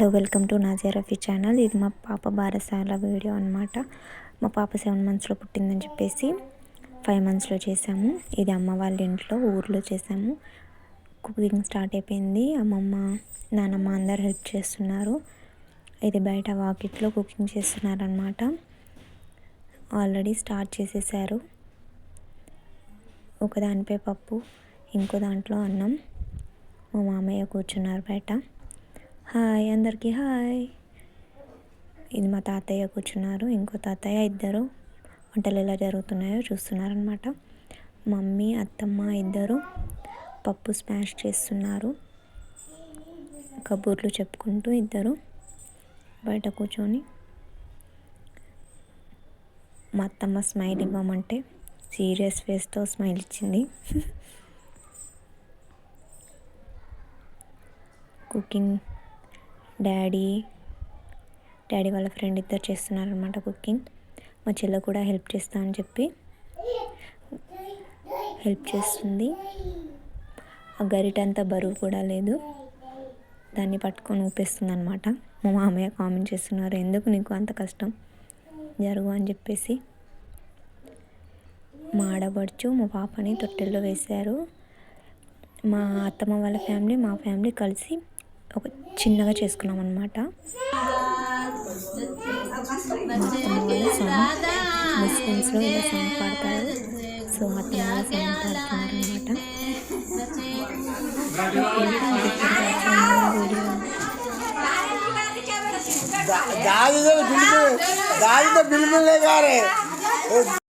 Hello welcome to Nazia Rafi channel. ఇది మా పాప బారసాల వీడియో అనమాట. మా పాప 7 monthsలో పుట్టిందని చెప్పేసి 5 monthsలో చేసాము. ఇది అమ్మ వాళ్ళ ఇంట్లో ఊర్లో చేసాము. కుకింగ్ స్టార్ట్ అయిపోయింది. అమ్మమ్మ నానమ్మ అందరు హెల్ప్ చేస్తున్నారు. ఇది బయట వాకిట్లో కుకింగ్ చేస్తున్నారనమాట. ఆల్రెడీ స్టార్ట్ చేసేసారు. ఒక దానిపై పప్పు, ఇంకో దాంట్లో అన్నం. మా మామయ్య కూర్చున్నారు బయట. హాయ్ అందరికీ హాయ్. ఇది మా తాతయ్య కూర్చున్నారు, ఇంకో తాతయ్య. ఇద్దరు వంటలు ఎలా జరుగుతున్నాయో చూస్తున్నారనమాట. మమ్మీ అత్తమ్మ ఇద్దరు పప్పు స్మాష్ చేస్తున్నారు. కబుర్లు చెప్పుకుంటూ ఇద్దరు బయట కూర్చొని. మా అత్తమ్మ స్మైల్ ఇవ్వమంటే సీరియస్ ఫేస్తో స్మైల్ ఇచ్చింది. కుకింగ్ డాడీ వాళ్ళ ఫ్రెండ్ ఇద్దరు చేస్తున్నారనమాట కుకింగ్. మా చెల్లె కూడా హెల్ప్ చేస్తా అని చెప్పి హెల్ప్ చేస్తుంది. ఆ గరిటంతా బరువు కూడా లేదు, దాన్ని పట్టుకొని ఊపేస్తుంది అనమాట. మా మామయ్య కామెంట్ చేస్తున్నారు, ఎందుకు నీకు అంత కష్టం, జరుగు అని చెప్పేసి. మా ఆడబడుచు మా పాపని తొట్టెల్లో వేశారు. మా అత్తమ్మ వాళ్ళ ఫ్యామిలీ మా ఫ్యామిలీ కలిసి ఒక చిన్నగా చేసుకున్నాం అనమాట. ముస్లిమ్స్లో ఇలా సాంగ్ పాడతారు. సో అత్తమ్మ వాళ్ళ సాంగ్ పాడుతున్నారు అనమాట.